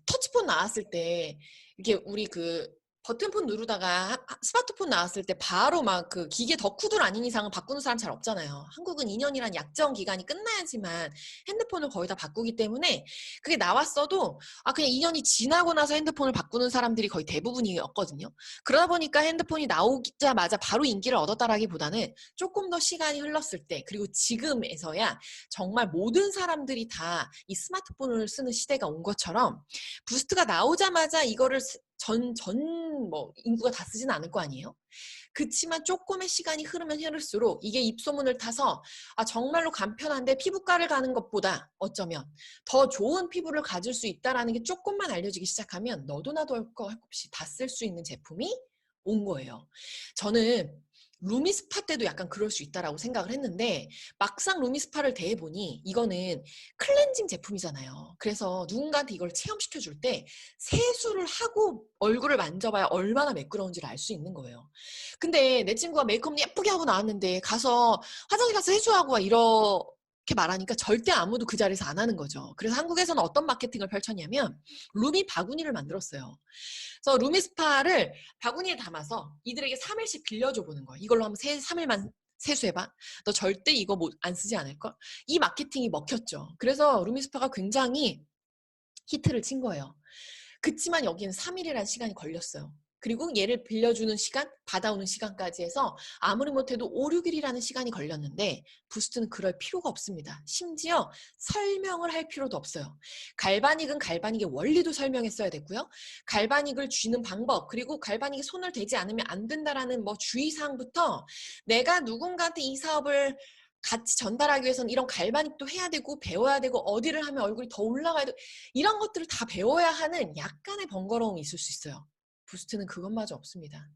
터치폰 나왔을 때 이게 우리 그 버튼폰 누르다가 스마트폰 나왔을 때 바로 막 그 기계 덕후들 아닌 이상은 바꾸는 사람 잘 없잖아요. 한국은 2년이란 약정 기간이 끝나야지만 핸드폰을 거의 다 바꾸기 때문에 그게 나왔어도 그냥 2년이 지나고 나서 핸드폰을 바꾸는 사람들이 거의 대부분이었거든요. 그러다 보니까 핸드폰이 나오자마자 바로 인기를 얻었다라기보다는 조금 더 시간이 흘렀을 때 그리고 지금에서야 정말 모든 사람들이 다 이 스마트폰을 쓰는 시대가 온 것처럼 부스트가 나오자마자 이거를 뭐 인구가 다 쓰지는 않을 거 아니에요? 그치만 조금의 시간이 흐르면 흐를수록 이게 입소문을 타서 정말로 간편한데 피부과를 가는 것보다 어쩌면 더 좋은 피부를 가질 수 있다는 게 조금만 알려지기 시작하면 너도 나도 할 거 없이 다 쓸 수 있는 제품이 온 거예요. 저는 루미스파 때도 약간 그럴 수 있다라고 생각을 했는데 막상 루미스파를 대해보니 이거는 클렌징 제품이잖아요. 그래서 누군가한테 이걸 체험시켜줄 때 세수를 하고 얼굴을 만져봐야 얼마나 매끄러운지를 알 수 있는 거예요. 근데 내 친구가 메이크업 예쁘게 하고 나왔는데 가서 화장실 가서 세수하고 와 이렇게 말하니까 절대 아무도 그 자리에서 안 하는 거죠. 그래서 한국에서는 어떤 마케팅을 펼쳤냐면 루미 바구니를 만들었어요. 그래서 루미스파를 바구니에 담아서 이들에게 3일씩 빌려줘 보는 거예요. 이걸로 한번 3일만 세수해봐. 너 절대 이거 안 쓰지 않을걸? 이 마케팅이 먹혔죠. 그래서 루미스파가 굉장히 히트를 친 거예요. 그치만 여기는 3일이라는 시간이 걸렸어요. 그리고 얘를 빌려주는 시간, 받아오는 시간까지 해서 아무리 못해도 5, 6일이라는 시간이 걸렸는데 부스트는 그럴 필요가 없습니다. 심지어 설명을 할 필요도 없어요. 갈바닉은 갈바닉의 원리도 설명했어야 됐고요. 갈바닉을 쥐는 방법, 그리고 갈바닉에 손을 대지 않으면 안 된다라는 뭐 주의사항부터 내가 누군가한테 이 사업을 같이 전달하기 위해서는 이런 갈바닉도 해야 되고 배워야 되고 어디를 하면 얼굴이 더 올라가야 되고 이런 것들을 다 배워야 하는 약간의 번거로움이 있을 수 있어요. 부스트는 그것마저 없습니다.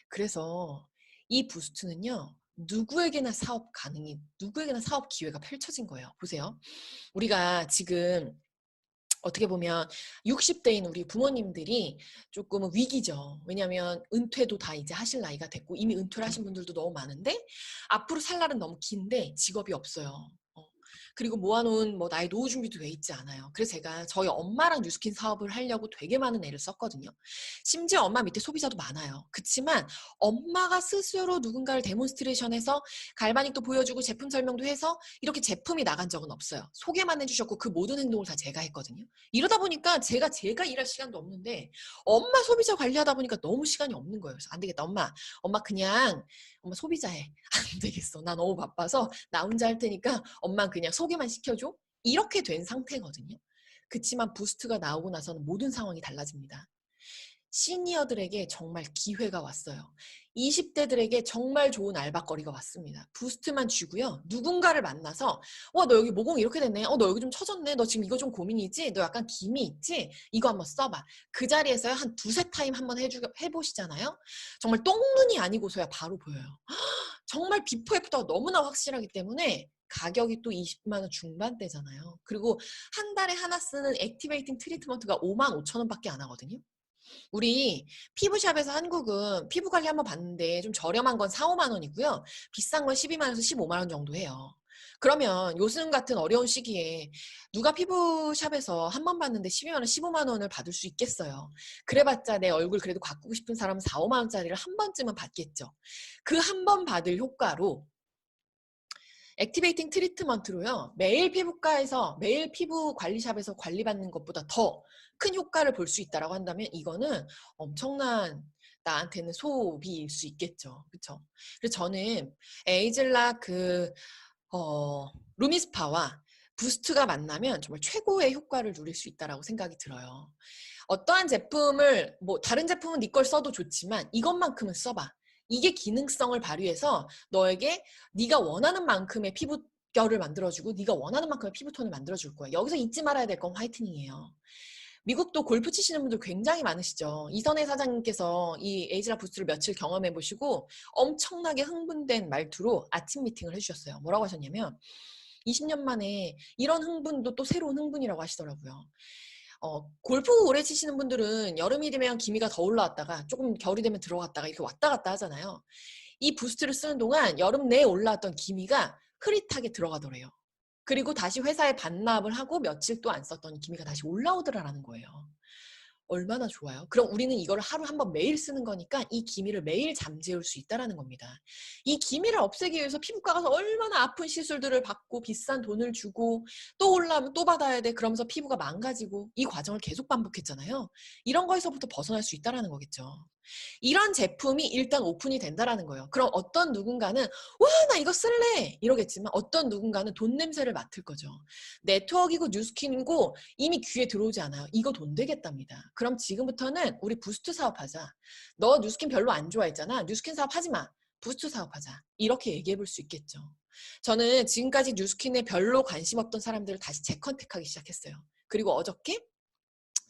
그래서 이 부스트는요. 누구에게나 사업 가능이, 누구에게나 사업 기회가 펼쳐진 거예요. 보세요. 우리가 지금 어떻게 보면 60대인 우리 부모님들이 조금은 위기죠. 왜냐하면 은퇴도 다 이제 하실 나이가 됐고 이미 은퇴를 하신 분들도 너무 많은데 앞으로 살 날은 너무 긴데 직업이 없어요. 그리고 모아놓은 뭐 나의 노후 준비도 돼 있지 않아요. 그래서 제가 저희 엄마랑 뉴스킨 사업을 하려고 되게 많은 애를 썼거든요. 심지어 엄마 밑에 소비자도 많아요. 그치만 엄마가 스스로 누군가를 데몬스트레이션해서 갈바닉도 보여주고 제품 설명도 해서 이렇게 제품이 나간 적은 없어요. 소개만 해주셨고 그 모든 행동을 다 제가 했거든요. 이러다 보니까 제가 일할 시간도 없는데 엄마 소비자 관리하다 보니까 너무 시간이 없는 거예요. 그래서 안 되겠다. 엄마 그냥 엄마 소비자해. 안 되겠어. 나 너무 바빠서 나 혼자 할 테니까 엄마 그냥 소개만 시켜줘. 이렇게 된 상태거든요. 그치만 부스트가 나오고 나서는 모든 상황이 달라집니다. 시니어들에게 정말 기회가 왔어요. 20대들에게 정말 좋은 알바거리가 왔습니다. 부스트만 쥐고요. 누군가를 만나서 너 여기 모공 이렇게 됐네. 너 여기 좀 처졌네. 너 지금 이거 좀 고민이지? 너 약간 김이 있지? 이거 한번 써봐. 그 자리에서요. 한 두세 타임 한번 해보시잖아요. 정말 똥눈이 아니고서야 바로 보여요. 정말 비포 애프터가 너무나 확실하기 때문에 가격이 또 20만 원 중반대잖아요. 그리고 한 달에 하나 쓰는 액티베이팅 트리트먼트가 5만 5천 원밖에 안 하거든요. 우리 피부샵에서 한국은 피부 관리 한번 봤는데 좀 저렴한 건 4, 5만 원이고요. 비싼 건 12만 원에서 15만 원 정도 해요. 그러면 요즘 같은 어려운 시기에 누가 피부샵에서 한 번 봤는데 12만 원, 15만 원을 받을 수 있겠어요. 그래봤자 내 얼굴 그래도 가꾸고 싶은 사람은 4, 5만 원짜리를 한 번쯤은 받겠죠. 그 한 번 받을 효과로 액티베이팅 트리트먼트로요. 매일 피부과에서 매일 피부 관리샵에서 관리받는 것보다 더 큰 효과를 볼 수 있다고 한다면 이거는 엄청난 나한테는 소비일 수 있겠죠. 그렇죠? 그래서 저는 에이즐라 루미스파와 부스트가 만나면 정말 최고의 효과를 누릴 수 있다고 생각이 들어요. 어떠한 제품을 다른 제품은 네 걸 써도 좋지만 이것만큼은 써봐. 이게 기능성을 발휘해서 너에게 네가 원하는 만큼의 피부결을 만들어주고 네가 원하는 만큼의 피부톤을 만들어줄 거야. 여기서 잊지 말아야 될 건 화이트닝이에요. 미국도 골프 치시는 분들 굉장히 많으시죠. 이선혜 사장님께서 이 에이즈라 부스트를 며칠 경험해 보시고 엄청나게 흥분된 말투로 아침 미팅을 해주셨어요. 뭐라고 하셨냐면 20년 만에 이런 흥분도 또 새로운 흥분이라고 하시더라고요. 골프 오래 치시는 분들은 여름이 되면 기미가 더 올라왔다가 조금 겨울이 되면 들어갔다가 이렇게 왔다 갔다 하잖아요. 이 부스트를 쓰는 동안 여름 내에 올라왔던 기미가 흐릿하게 들어가더래요. 그리고 다시 회사에 반납을 하고 며칠 또 안 썼던 기미가 다시 올라오더라라는 거예요. 얼마나 좋아요. 그럼 우리는 이거를 하루 한 번 매일 쓰는 거니까 이 기미를 매일 잠재울 수 있다는 겁니다. 이 기미를 없애기 위해서 피부과 가서 얼마나 아픈 시술들을 받고 비싼 돈을 주고 또 올라오면 또 받아야 돼. 그러면서 피부가 망가지고 이 과정을 계속 반복했잖아요. 이런 거에서부터 벗어날 수 있다는 거겠죠. 이런 제품이 일단 오픈이 된다는 거예요. 그럼 어떤 누군가는 와, 나 이거 쓸래 이러겠지만 어떤 누군가는 돈 냄새를 맡을 거죠. 네트워크이고 뉴스킨이고 이미 귀에 들어오지 않아요. 이거 돈 되겠답니다. 그럼 지금부터는 우리 부스트 사업하자. 너 뉴스킨 별로 안 좋아했잖아. 뉴스킨 사업 하지 마. 부스트 사업하자. 이렇게 얘기해 볼 수 있겠죠. 저는 지금까지 뉴스킨에 별로 관심 없던 사람들을 다시 재컨택하기 시작했어요. 그리고 어저께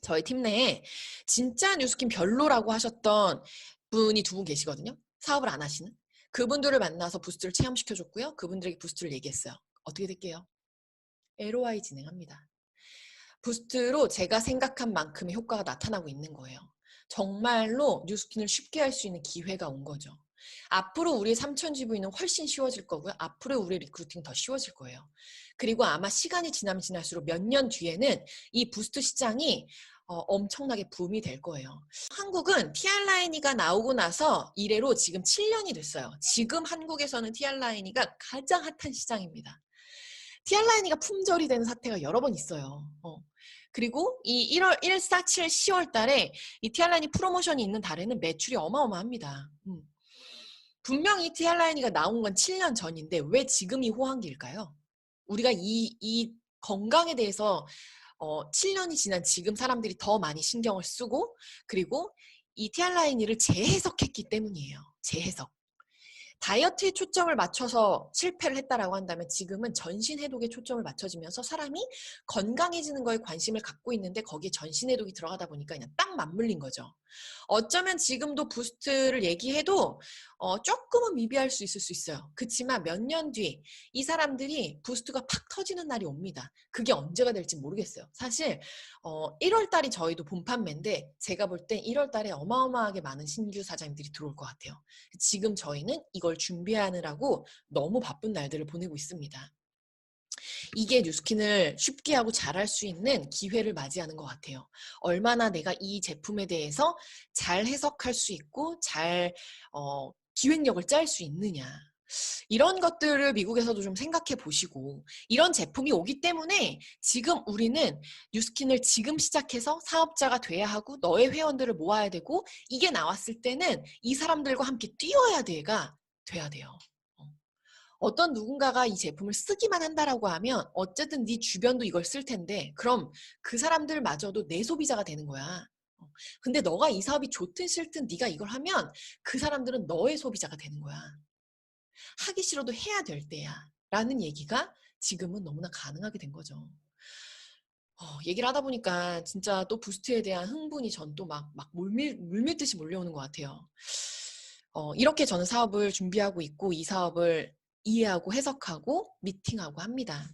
저희 팀 내에 진짜 뉴스킨 별로라고 하셨던 분이 두 분 계시거든요. 사업을 안 하시는. 그분들을 만나서 부스트를 체험시켜줬고요. 그분들에게 부스트를 얘기했어요. 어떻게 될게요? LOI 진행합니다. 부스트로 제가 생각한 만큼의 효과가 나타나고 있는 거예요. 정말로 뉴스킨을 쉽게 할 수 있는 기회가 온 거죠. 앞으로 우리의 3천 GV는 훨씬 쉬워질 거고요. 앞으로 우리의 리크루팅 더 쉬워질 거예요. 그리고 아마 시간이 지나면 지날수록 몇 년 뒤에는 이 부스트 시장이 엄청나게 붐이 될 거예요. 한국은 TR라인이가 나오고 나서 이래로 지금 7년이 됐어요. 지금 한국에서는 TR라인이가 가장 핫한 시장입니다. TR라인이가 품절이 되는 사태가 여러 번 있어요. 그리고 이 1월 1, 4, 7, 10월 달에 이 TR라인이 프로모션이 있는 달에는 매출이 어마어마합니다. 분명히 TR라인이가 나온 건 7년 전인데 왜 지금이 호황기일까요? 우리가 이 건강에 대해서 7년이 지난 지금 사람들이 더 많이 신경을 쓰고 그리고 이 TR라인이를 재해석했기 때문이에요. 재해석. 다이어트에 초점을 맞춰서 실패를 했다라고 한다면 지금은 전신 해독에 초점을 맞춰지면서 사람이 건강해지는 거에 관심을 갖고 있는데 거기에 전신 해독이 들어가다 보니까 그냥 딱 맞물린 거죠. 어쩌면 지금도 부스트를 얘기해도 조금은 미비할 수 있을 수 있어요. 그렇지만 몇 년 뒤 이 사람들이 부스트가 팍 터지는 날이 옵니다. 그게 언제가 될지 모르겠어요. 사실 1월 달이 저희도 본 판매인데 제가 볼 땐 1월 달에 어마어마하게 많은 신규 사장님들이 들어올 것 같아요. 지금 저희는 이걸 준비하느라고 너무 바쁜 날들을 보내고 있습니다. 이게 뉴스킨을 쉽게 하고 잘할 수 있는 기회를 맞이하는 것 같아요. 얼마나 내가 이 제품에 대해서 잘 해석할 수 있고 잘 기획력을 짤 수 있느냐. 이런 것들을 미국에서도 좀 생각해 보시고 이런 제품이 오기 때문에 지금 우리는 뉴스킨을 지금 시작해서 사업자가 돼야 하고 너의 회원들을 모아야 되고 이게 나왔을 때는 이 사람들과 함께 뛰어야 돼야 돼요. 어떤 누군가가 이 제품을 쓰기만 한다라고 하면 어쨌든 네 주변도 이걸 쓸 텐데 그럼 그 사람들마저도 내 소비자가 되는 거야. 근데 너가 이 사업이 좋든 싫든 네가 이걸 하면 그 사람들은 너의 소비자가 되는 거야. 하기 싫어도 해야 될 때야. 라는 얘기가 지금은 너무나 가능하게 된 거죠. 얘기를 하다 보니까 진짜 또 부스트에 대한 흥분이 전 또 막 물밀듯이 몰려오는 것 같아요. 이렇게 저는 사업을 준비하고 있고 이 사업을 이해하고 해석하고 미팅하고 합니다.